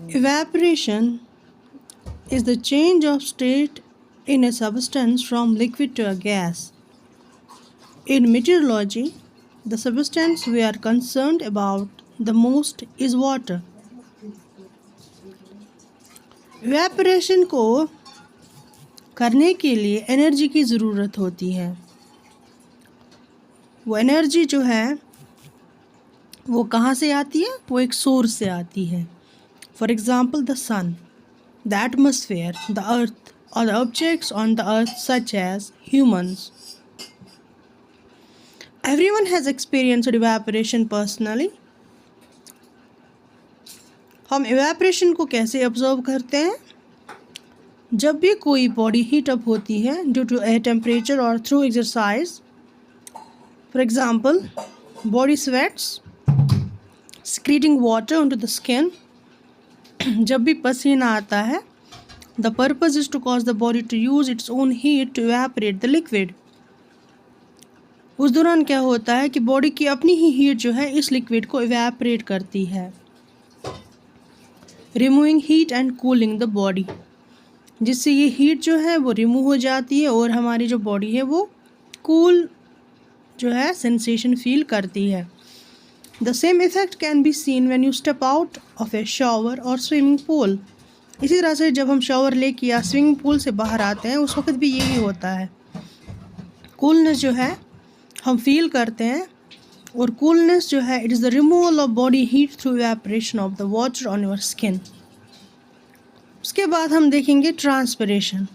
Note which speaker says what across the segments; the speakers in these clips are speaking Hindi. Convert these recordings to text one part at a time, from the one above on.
Speaker 1: Evaporation is the change of state in a substance from liquid to a gas. In meteorology, the substance we are concerned about the most is water. Evaporation को करने के लिए एनर्जी की ज़रूरत होती है। वो एनर्जी जो है वो कहाँ से आती है? वो एक सोर्स से आती है। For example the sun, the atmosphere, the earth और the objects on the earth such as humans. Everyone has experienced evaporation personally. हम इवेपोरेशन को कैसे ऑब्जर्व करते हैं? जब भी कोई बॉडी हीट अप होती है ड्यू टू एयर टेम्परेचर और through exercise. For example body sweats secreting water onto the skin. जब भी पसीना आता है, the purpose is to cause the body to use its own heat to evaporate the liquid. उस दौरान क्या होता है कि बॉडी की अपनी ही हीट जो है इस लिक्विड को इवेपोरेट करती है, removing heat and cooling the body, जिससे ये हीट जो है वो रिमूव हो जाती है और हमारी जो बॉडी है वो कूल जो है सेंसेशन फील करती है। The same effect can be seen when you step out of a shower or swimming pool. इसी तरह से जब हम शावर लेके या स्विमिंग पूल से बाहर आते हैं उस वक्त भी यही होता है। कूलनेस जो है हम फील करते हैं और कूलनेस जो है it is the removal of body heat through evaporation of the water on your skin. उसके बाद हम देखेंगे ट्रांसपिरेशन।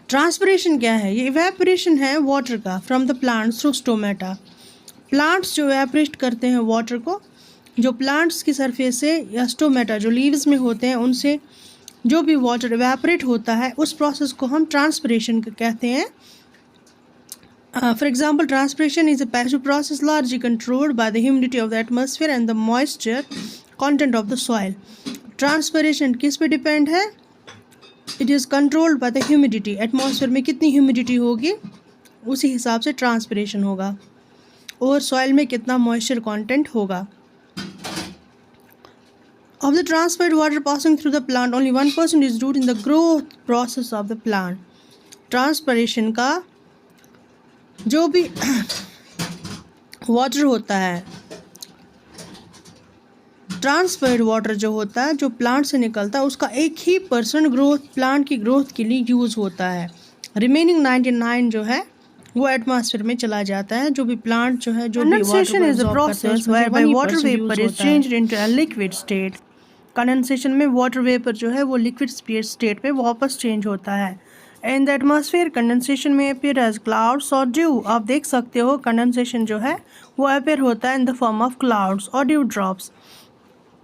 Speaker 1: ट्रांसपिरेशन क्या है? ये इवेपोरेशन है वाटर का from the plants through stomata. Plants जो इवेपोरेट करते हैं वाटर को, जो प्लांट्स की सरफेस से या स्टोमेटा जो लीव्स में होते हैं उनसे जो भी वाटर इवेपोरेट होता है उस प्रोसेस को हम ट्रांसपिरेशन कहते हैं। For example transpiration is a passive process largely controlled by the humidity of the atmosphere and the moisture content of the soil. Transpiration किस पे डिपेंड है? It is controlled by the humidity. Atmosphere में कितनी ह्यूमिडिटी होगी उसी हिसाब से ट्रांसपिरेशन होगा और सॉइल में कितना मॉइस्चर कंटेंट होगा। Of the transferred water passing through the plant only 1% is due in the growth process of the plant. Transpiration का जो भी वाटर होता है, ट्रांसफर्ड वाटर जो होता है जो प्लांट से निकलता है उसका 1% ग्रोथ प्लांट की ग्रोथ के लिए यूज़ होता है। रिमेनिंग 99 जो है वो एटमॉस्फेयर में चला जाता है। जो भी प्लांट जो है जो condensation is a process whereby water vapour is changed into a liquid state. Condensation में वाटर वेपर जो है वो लिक्विड स्टेट में वापस चेंज होता है। इन द एटमॉस्फेयर कंडेंसेशन में अपीयर एज क्लाउड्स और ड्यू। आप देख सकते हो कंडेंसेशन जो है वो अपीयर होता है in the form of clouds और dew drops.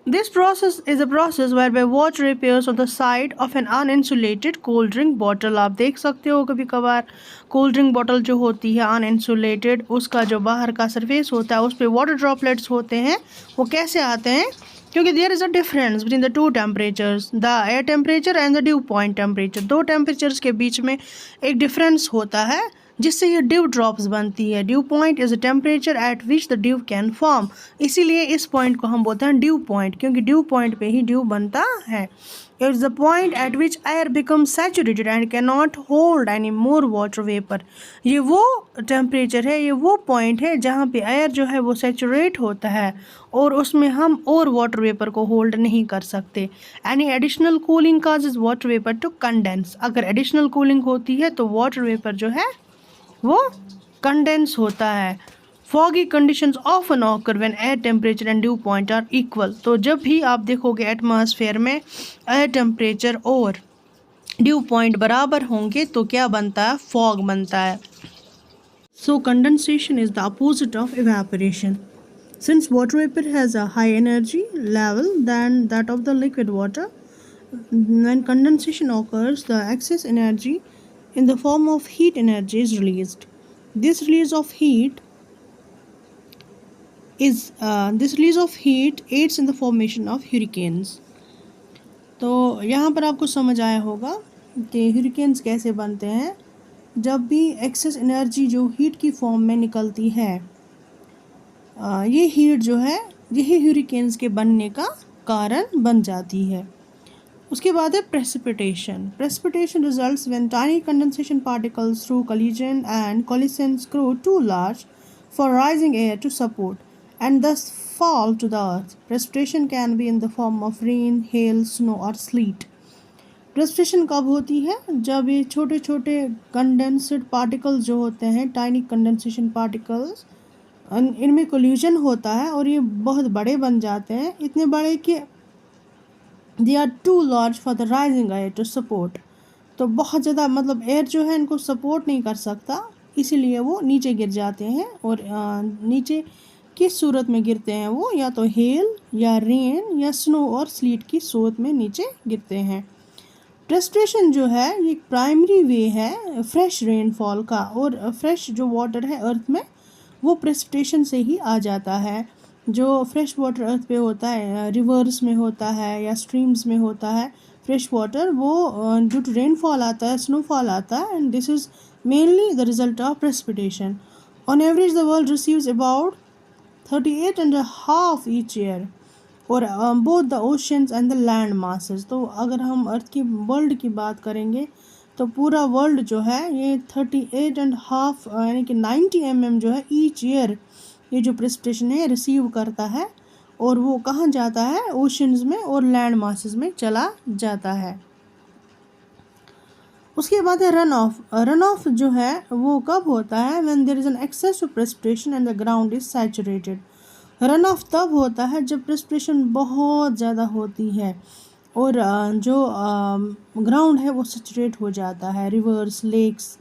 Speaker 1: This process is a process whereby water appears on the side of an uninsulated cold drink bottle. आप देख सकते हो कभी कभार कोल्ड ड्रिंक बॉटल जो होती है अनइंसुलेटेड, उसका जो बाहर का सरफेस होता है उस पर वाटर ड्रॉपलेट्स होते हैं। वो कैसे आते हैं? क्योंकि there is a difference between the two temperatures, the air temperature and the dew point temperature. दो टेम्परेचर्स के बीच में एक डिफरेंस होता है जिससे ये ड्यू ड्रॉप्स बनती है। Due point is a temperature at which the due can form. इसीलिए इस पॉइंट को हम बोलते हैं ड्यू पॉइंट, क्योंकि ड्यू पॉइंट पे ही ड्यू बनता है। It is the point eight which air become saturated and can not hold any more water vapour. ये वो टेम्परेचर है, ये वो पॉइंट है जहाँ पे एयर जो है वो सैचुरेट होता है और उसमें हम और वाटर वेपर को होल्ड नहीं कर सकते। Any additional cooling causes water vapour to condense. अगर एडिशनल कूलिंग होती है तो वाटर वेपर जो है वो कंडेंस होता है। Foggy conditions often occur when air temperature and dew point are equal. तो जब भी आप देखोगे एटमॉस्फेयर में एयर टेम्परेचर और ड्यू पॉइंट बराबर होंगे तो क्या बनता है? फॉग बनता है। So condensation is the opposite of evaporation. Since water vapour has a high energy level than that of the liquid water, when condensation occurs the excess energy in the form of heat energy is released. This release of heat aids in the formation of hurricanes. तो यहाँ पर आपको समझ आया होगा कि hurricanes कैसे बनते हैं। जब भी एक्सेस एनर्जी जो हीट की फॉर्म में निकलती है, ये हीट जो है यही hurricanes के बनने का कारण बन जाती है। उसके बाद है precipitation. Precipitation results when tiny condensation particles through collision and collisions grow too large for rising air to support and thus fall to the earth. Precipitation can be in the form of rain, hail, snow or sleet. Precipitation कब होती है? जब ये छोटे छोटे कंडेंस्ड पार्टिकल्स जो होते हैं, टाइनी कंडेंसेशन पार्टिकल्स, इनमें कोल्यूजन होता है और ये बहुत बड़े बन जाते हैं, इतने बड़े कि they are too large for the rising air to support. तो बहुत ज़्यादा मतलब एयर जो है इनको सपोर्ट नहीं कर सकता, इसीलिए वो नीचे गिर जाते हैं। और नीचे किस सूरत में गिरते हैं वो? या तो हेल या रेन या स्नो और स्लीट की सूरत में नीचे गिरते हैं। प्रेसिपिटेशन जो है ये एक प्राइमरी वे है फ्रेश रेनफॉल का, और फ्रेश जो वाटर है अर्थ में वो प्रेसिपिटेशन से ही आ जाता है। जो फ्रेश वाटर अर्थ पे होता है, रिवर्स में होता है या स्ट्रीम्स में होता है फ्रेश वाटर, वो ड्यू टू रेनफॉल आता है, स्नोफॉल आता है, and this is mainly the result of precipitation. On average the world receives about 38.5 each year और both the oceans and the land masses. तो अगर हम अर्थ की वर्ल्ड की बात करेंगे तो पूरा वर्ल्ड जो है ये 38.5 यानी कि 90 mm जो है ईच ईयर ये जो प्रेसिपिटेशन है रिसीव करता है, और वो कहाँ जाता है? ओशंस में और लैंड मासेस में चला जाता है। उसके बाद है रन ऑफ। रन ऑफ जो है वो कब होता है? When there is an excess of precipitation and the ground is saturated. Runoff तब होता है जब प्रेसिपिटेशन बहुत ज़्यादा होती है और जो ग्राउंड है वो सैचुरेट हो जाता है। रिवर्स, लेक्स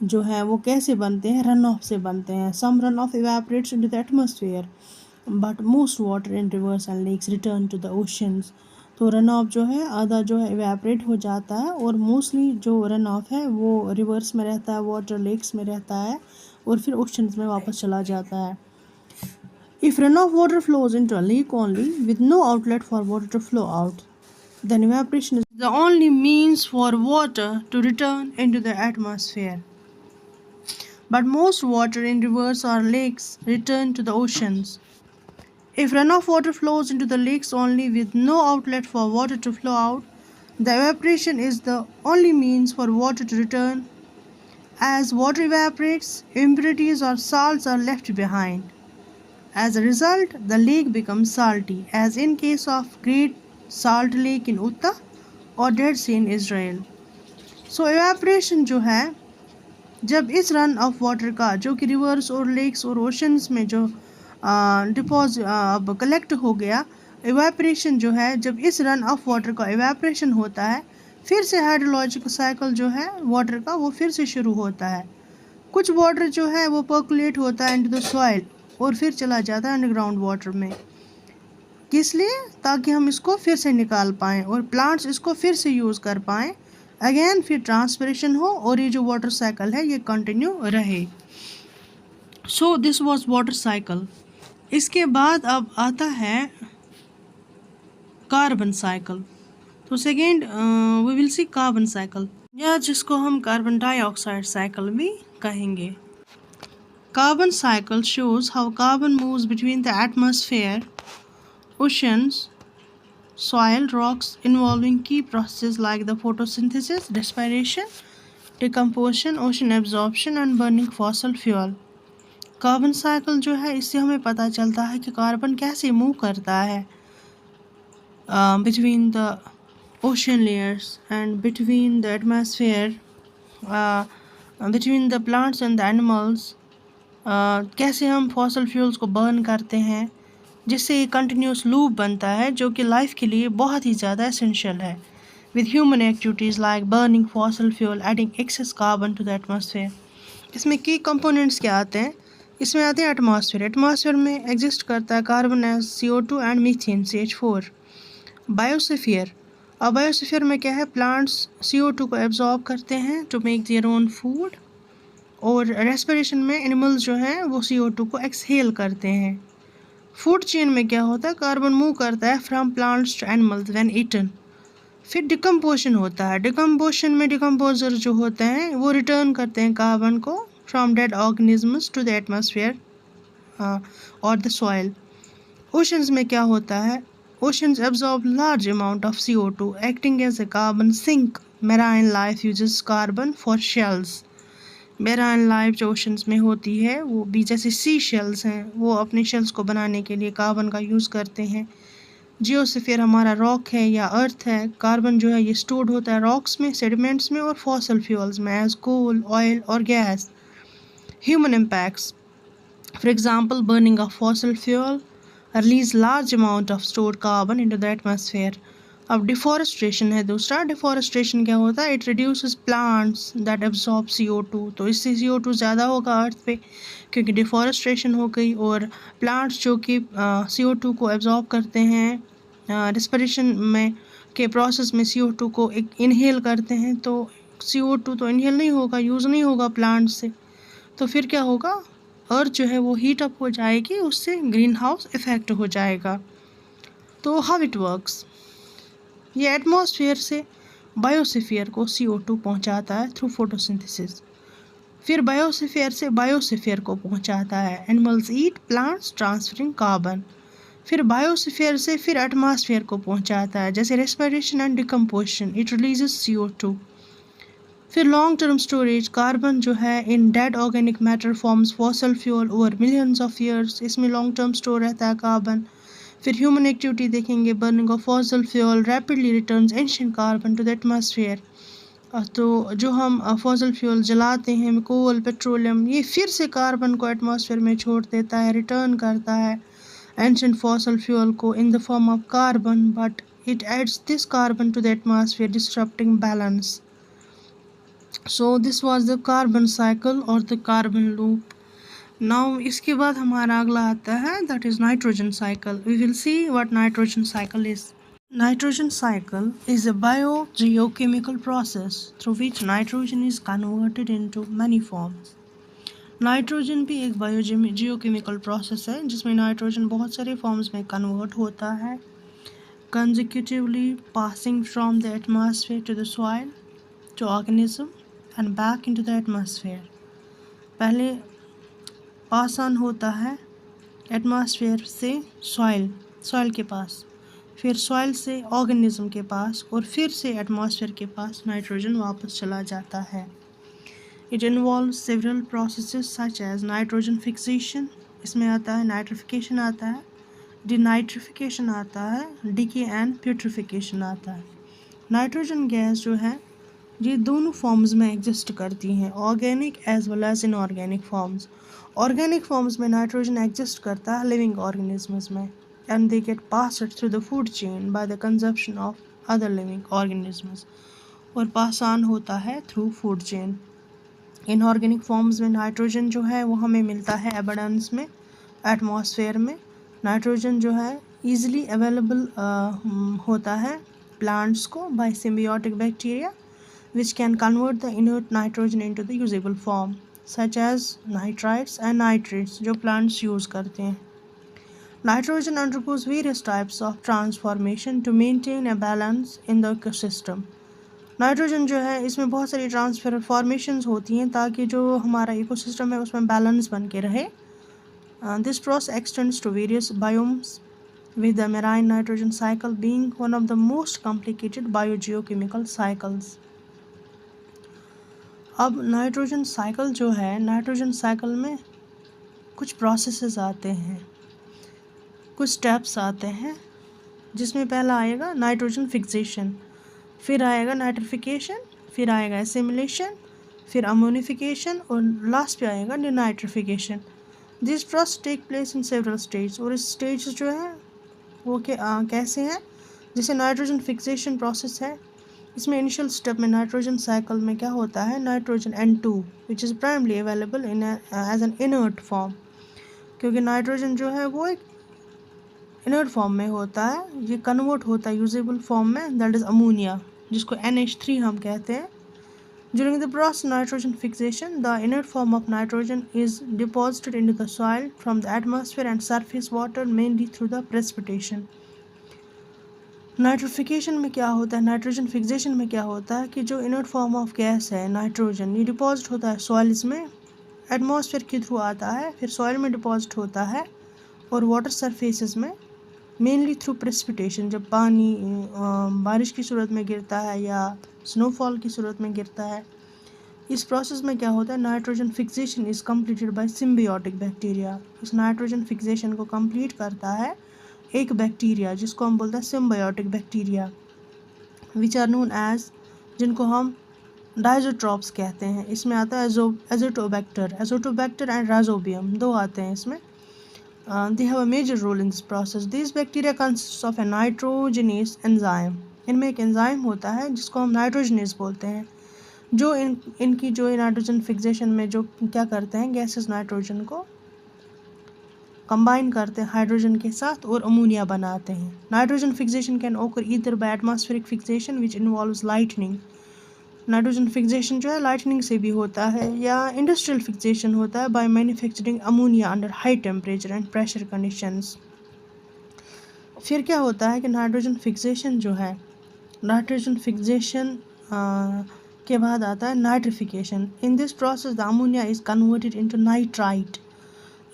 Speaker 1: जो है वो कैसे बनते हैं? रन ऑफ से बनते हैं। Some runoff evaporates into the atmosphere but most water in rivers and lakes return to the oceans. तो रन ऑफ जो है आधा जो है इवेपोरेट हो जाता है और मोस्टली जो रन ऑफ है वो रिवर्स में रहता है, वाटर लेक्स में रहता है और फिर ओशंस में वापस चला जाता है। If runoff water flows into a lake only with no outlet for water to flow out, then evaporation is the only means for water to return into the atmosphere. But most water in rivers or lakes return to the oceans. If runoff water flows into the lakes only with no outlet for water to flow out, the evaporation is the only means for water to return. As water evaporates, impurities or salts are left behind. As a result, the lake becomes salty, as in case of Great Salt Lake in Utah or Dead Sea in Israel. So evaporation जो है जब इस रन ऑफ वाटर का जो कि रिवर्स और लेक्स और ओशंस में जो अब कलेक्ट हो गया, एवापोरेशन जो है जब इस रन ऑफ वाटर का एवापोरेशन होता है, फिर से हाइड्रोलॉजिकल साइकिल जो है वाटर का वो फिर से शुरू होता है। कुछ वाटर जो है वो पर्कुलेट होता है इनटू द सॉइल और फिर चला जाता है अंडरग्राउंड वाटर में। किस लिए? ताकि हम इसको फिर से निकाल पाएँ और प्लांट्स इसको फिर से यूज़ कर पाएँ, अगेन फिर ट्रांसपिरेशन हो और ये जो वाटर साइकिल है ये कंटिन्यू रहे। So this was water cycle. इसके बाद अब आता है कार्बन साइकिल। तो second we will see carbon cycle, या जिसको हम कार्बन डाइऑक्साइड साइकिल भी कहेंगे। Carbon cycle shows how carbon moves between the atmosphere, oceans, soil, rocks, involving key processes like the photosynthesis, respiration, decomposition, ocean absorption and burning fossil fuel. Carbon cycle जो है इससे हमें पता चलता है कि कार्बन कैसे मूव करता है between the ocean layers and between the atmosphere, between the plants and the animals. कैसे हम फॉसल फ्यूल्स को बर्न करते हैं, जिससे ये कंटिन्यूस लूप बनता है जो कि लाइफ के लिए बहुत ही ज़्यादा एसेंशियल है। With human activities like burning fossil fuel adding excess carbon to the atmosphere. इसमें की कंपोनेंट्स क्या आते हैं? इसमें आते हैं एटमॉस्फेयर। एटमॉस्फेयर में एग्जिस्ट करता है carbon as CO2 and methane CH4। Biosphere. अब बायोस्फीयर में क्या है? प्लांट्स CO2 को एब्जॉर्ब करते हैं to make their own food, और रेस्पिरेशन में एनिमल्स जो हैं वो CO2 को एक्सहेल करते हैं। फूड चेन में क्या होता है? कार्बन मूव करता है from plants to animals when eaten. फिर डिकम्पोजिशन होता है। डिकम्पोजिशन में डिकम्पोजर जो होते हैं वो रिटर्न करते हैं कार्बन को from dead organisms to the atmosphere और द सॉइल। ओशंस में क्या होता है? Oceans absorb large amount of CO2, acting as a carbon sink. Marine life uses carbon for shells. Marine life जो oceans में होती है वो भी जैसे सी शेल्स हैं, वो अपने शेल्स को बनाने के लिए कार्बन का यूज़ करते हैं। जियोस्फीयर हमारा रॉक है या अर्थ है। कार्बन जो है ये स्टोर्ड होता है रॉक्स में, सेडिमेंट्स में और फॉसल फ्यूल्स में एज कोल, ऑयल और gas. Human impacts, for example burning of fossil fuel release large amount of stored carbon into the atmosphere. अब डिफॉरेस्टेशन है दूसरा। डिफॉरेस्टेशन क्या होता है? It reduces plants that absorb CO2। तो इससे CO2 ज़्यादा होगा अर्थ पे क्योंकि डिफॉरेस्टेशन हो गई, और प्लांट्स जो कि CO2 को एब्जॉर्ब करते हैं रिस्पिरेशन में के प्रोसेस में CO2 को एक इनहेल करते हैं, तो CO2 तो इनहेल नहीं होगा, यूज़ नहीं होगा प्लांट से, तो फिर क्या होगा? अर्थ जो है वो हीट अप हो जाएगी, उससे ग्रीन हाउस इफेक्ट हो जाएगा। तो हाउ इट वर्क्स, ये एटमॉस्फेयर से बायोस्फीयर को CO2 पहुंचाता है थ्रू फोटोसिंथेसिस, फिर बायोस्फीयर से बायोस्फीयर को पहुंचाता है, animals eat plants transferring carbon, फिर बायोस्फीयर से फिर एटमॉस्फेयर को पहुंचाता है जैसे respiration and decomposition, it releases CO2। फिर लॉन्ग टर्म स्टोरेज, कार्बन जो है in dead organic matter forms fossil fuel over millions of years, इसमें लॉन्ग टर्म स्टोर रहता है कार्बन। फिर ह्यूमन एक्टिविटी देखेंगे, burning of fossil fuel rapidly returns ancient carbon to the atmosphere. तो जो हम फॉसल फ्यूल जलाते हैं, कोल, पेट्रोलियम, ये फिर से कार्बन को एटमॉस्फेयर में छोड़ देता है, रिटर्न करता है एंशिएंट फॉसल फ्यूल को in the form of carbon, but it adds this carbon to the atmosphere, disrupting balance. So this was the carbon cycle or the carbon loop. Now इसके बाद हमारा अगला आता है, that is nitrogen cycle. We will see what nitrogen cycle is. Nitrogen cycle is a biogeochemical process through which nitrogen is converted into many forms. Nitrogen भी एक बायोजियोकेमिकल प्रोसेस है जिसमें नाइट्रोजन बहुत सारे फॉर्म्स में कन्वर्ट होता है, consecutively passing from the atmosphere to the soil to organism and back into the atmosphere. पहले पास ऑन होता है एटमॉस्फेयर से सॉइल के पास, फिर सॉइल से ऑर्गेनिज्म के पास, और फिर से एटमॉस्फेयर के पास नाइट्रोजन वापस चला जाता है। It involves several processes such as nitrogen fixation, इसमें आता है नाइट्रिफिकेशन आता है, डिनाइट्रिफिकेशन आता है, डीके एंड प्यूट्रिफिकेशन आता है। नाइट्रोजन गैस जो है ये दोनों फॉर्म्स में एग्जिस्ट करती हैं, organic as well as inorganic forms. Organic forms में नाइट्रोजन एग्जिस्ट करता है लिविंग ऑर्गेनिजम्स में, and they get passed through the food chain by the consumption of other living organisms, और पास ऑन होता है through food chain. Inorganic forms में नाइट्रोजन जो है वो हमें मिलता है एबंडेंस में एटमॉस्फेयर में। नाइट्रोजन जो है ईजिली अवेलेबल होता है प्लांट्स को by symbiotic bacteria which can convert the inert nitrogen into the usable form such as nitrites and nitrates जो प्लांट्स यूज़ करते हैं। Nitrogen undergoes various types of transformation to maintain a balance in the ecosystem. Nitrogen जो है इसमें बहुत सारी ट्रांसफॉर्मेशंस होती हैं ताकि जो हमारा इकोसिस्टम है उसमें बैलेंस बन के रहे। This process extends to various biomes with the marine nitrogen cycle being one of the most complicated biogeochemical cycles. अब नाइट्रोजन साइकिल जो है, नाइट्रोजन साइकिल में कुछ प्रोसेसेस आते हैं, कुछ स्टेप्स आते हैं, जिसमें पहला आएगा नाइट्रोजन फिक्सेशन, फिर आएगा नाइट्रिफिकेशन, फिर आएगा एसिमिलेशन, फिर अमोनिफिकेशन, और लास्ट पे आएगा denitrification. This process take place in several stage, और इस स्टेज जो है वो कैसे हैं? जैसे नाइट्रोजन फिक्सेशन प्रोसेस है, इसमें इनिशियल स्टेप में नाइट्रोजन साइकिल में क्या होता है, nitrogen N2 which is primarily available in as an inert form, क्योंकि नाइट्रोजन जो है वो एक इनर्ट फॉर्म में होता है, ये कन्वर्ट होता है यूजेबल फॉर्म में, दैट इज़ अमोनिया, जिसको NH3 हम कहते हैं। During the process nitrogen fixation, the inert form of nitrogen is deposited into the soil from the atmosphere and surface water mainly through the precipitation. Nitrification में क्या होता है, नाइट्रोजन फिक्सेशन में क्या होता है कि जो इनर्ट फॉर्म ऑफ गैस है नाइट्रोजन, ये डिपॉजिट होता है सॉइल्स में, एटमॉस्फेयर के थ्रू आता है, फिर सॉइल में डिपॉजिट होता है और वाटर सरफेसेस में मेनली थ्रू प्रेसिपिटेशन, जब पानी बारिश की सूरत में गिरता है या स्नोफॉल की सूरत में गिरता है। इस प्रोसेस में क्या होता है, nitrogen fixation is completed by symbiotic bacteria. इस नाइट्रोजन फिक्सेशन को कंप्लीट करता है एक बैक्टीरिया जिसको हम बोलते हैं symbiotic bacteria, which are known as, जिनको हम डाइजोट्रॉप्स कहते हैं। इसमें आता है एजोटोबैक्टर एंड राइजोबियम, दो आते हैं इसमें। They have a major role in this process. This bacteria consist of a nitrogenase enzyme. इनमें एक एंजाइम होता है जिसको हम नाइट्रोजनेस बोलते हैं, जो इनकी जो नाइट्रोजन फिक्सेशन में जो क्या करते हैं, गैसेस नाइट्रोजन को कंबाइन करते हैं हाइड्रोजन के साथ और अमोनिया बनाते हैं। नाइट्रोजन फिक्सेशन कैन ओकर either by atmospheric fixation which involves lightning. Nitrogen fixation जो है लाइटनिंग से भी होता है, या इंडस्ट्रियल फिक्सेशन होता है by manufacturing ammonia under high temperature and pressure conditions. फिर क्या होता है कि नाइट्रोजन फिक्सेशन जो है, नाइट्रोजन फिक्सेशन के बाद आता है nitrification. In this process the ammonia is converted into nitrite.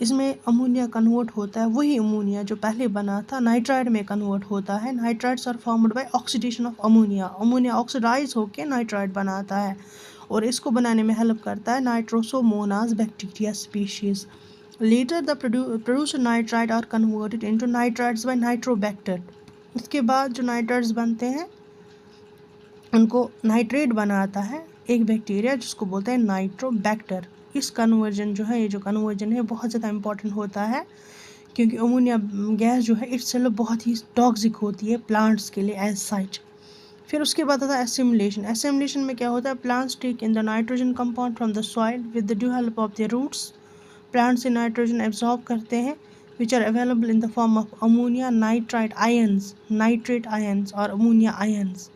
Speaker 1: इसमें अमोनिया कन्वर्ट होता है, वही अमोनिया जो पहले बना था नाइट्राइड में कन्वर्ट होता है। Nitrides are formed by oxidation of ammonia. Ammonia oxidise होकर नाइट्राइड बनाता है और इसको बनाने में हेल्प करता है Nitrosomonas bacteria species. Later the producer nitride are converted into nitrides by Nitrobacter. इसके बाद जो नाइट्राइड्स बनते हैं उनको नाइट्रेट बनाता है एक बैक्टीरिया जिसको बोलते हैं नाइट्रोबैक्टर। इस कन्वर्जन जो है, ये जो कन्वर्जन है बहुत ज़्यादा इंपॉर्टेंट होता है, क्योंकि अमोनिया गैस जो है इट्सेल्फ बहुत ही टॉक्सिक होती है प्लांट्स के लिए एज सच। फिर उसके बाद आता है एसिमुलेशन। एसिमुलेशन में क्या होता है, plants take in the nitrogen compound from the soil with the due help of the roots. Plants से नाइट्रोजन एब्जॉर्ब करते हैं which are available in the form of ammonia nitrite ions, nitrate ions और ammonia ions,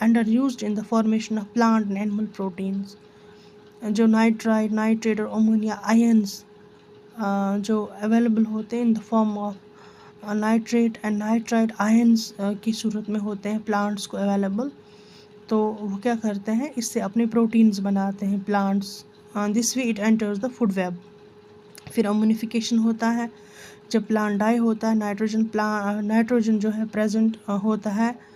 Speaker 1: and are used in the formation of plant and animal proteins। जो नाइट्राइट, नाइट्रेट और अमोनिया आयंस जो अवेलेबल होते हैं इन the form of nitrate and nitrite ions की सूरत में होते हैं प्लांट्स को अवेलेबल, तो वो क्या करते हैं, इससे अपने प्रोटीन्स बनाते हैं plants. This way it enters the food web. फिर अमोनिफिकेशन होता है, जब प्लांट डाई होता है, नाइट्रोजन जो है प्रेजेंट होता है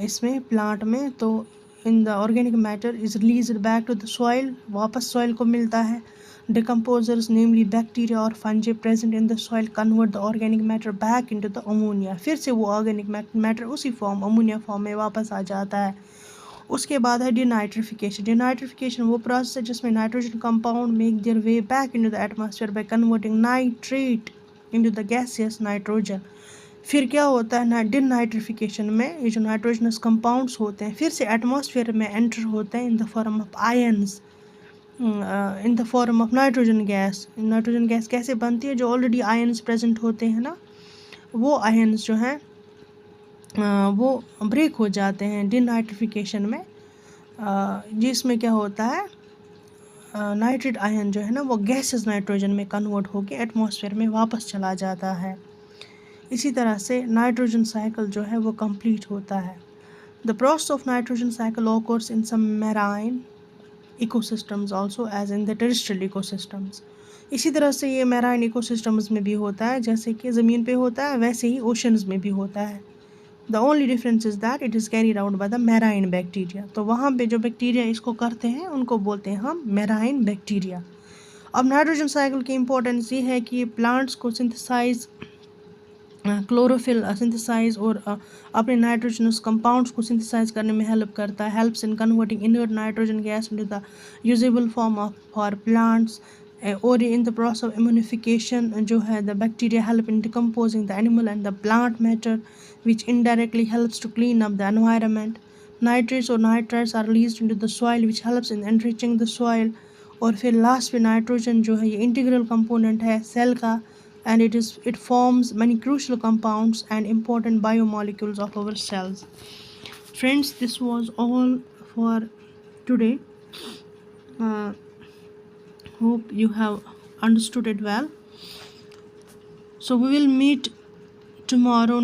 Speaker 1: इसमें प्लांट में, तो in the organic matter is released back to the soil, वापस सॉइल को मिलता है। डिकम्पोजर्स नेमली बैक्टीरिया और fungi present in the soil convert the organic matter back into the ammonia. फिर से वो ऑर्गेनिक मैटर उसी फॉर्म अमोनिया फॉर्म में वापस आ जाता है। उसके बाद है डिनाइट्रिफिकेशन। डिनाइट्रिफिकेशन वो प्रोसेस है जिसमें nitrogen compound make their way back into the atmosphere by converting nitrate into the gaseous nitrogen. फिर क्या होता है, डिनाइट्रिफिकेशन में ये जो नाइट्रोजनस कंपाउंड्स होते हैं फिर से एटमॉस्फेयर में एंटर होते हैं इन the form of ions, in the form of nitrogen gas. Nitrogen gas कैसे बनती है, जो ऑलरेडी आयंस प्रेजेंट होते हैं ना, वो आयंस जो हैं वो ब्रेक हो जाते हैं डिनाइट्रिफिकेशन में, जिसमें क्या होता है, नाइट्रेट आयन जो है ना वो गैसेस नाइट्रोजन में कन्वर्ट होकर एटमॉस्फेयर में वापस चला जाता है। इसी तरह से नाइट्रोजन साइकिल जो है वो कंप्लीट होता है। The process of nitrogen cycle occurs in some marine ecosystems also as in the terrestrial ecosystems. इसी तरह से ये मैराइन इकोसिस्टम्स में भी होता है, जैसे कि ज़मीन पे होता है वैसे ही ओशंस में भी होता है। The only difference is that it is carried out by the marine bacteria. तो वहाँ पे जो बैक्टीरिया इसको करते हैं उनको बोलते हैं हम मैराइन बैक्टीरिया। अब नाइट्रोजन साइकिल की इम्पोर्टेंस ये है कि ये प्लांट्स को सिंथेसाइज, क्लोरोफिल सिंथेसाइज और अपने नाइट्रोजनस कंपाउंड्स को सिंथेसाइज करने में हेल्प करता है। Helps in converting inert nitrogen gas into the usable form of for plants. और इन द प्रोसेस ऑफ इम्यूनिफिकेशन जो है the bacteria help in decomposing the animal and the plant matter which indirectly helps to clean up the environment. Nitrates or nitrites are released into the soil which helps in enriching the soil। और फिर लास्ट पे नाइट्रोजन जो है ये इंटीग्रल कंपोनेंट है सेल का, and it forms many crucial compounds and important biomolecules of our cells। Friends, this was all for today. Hope you have understood it well. So we will meet tomorrow.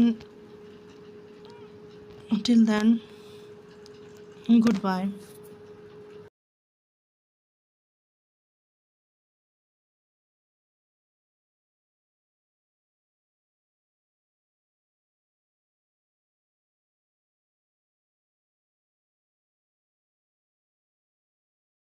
Speaker 1: Till then, goodbye.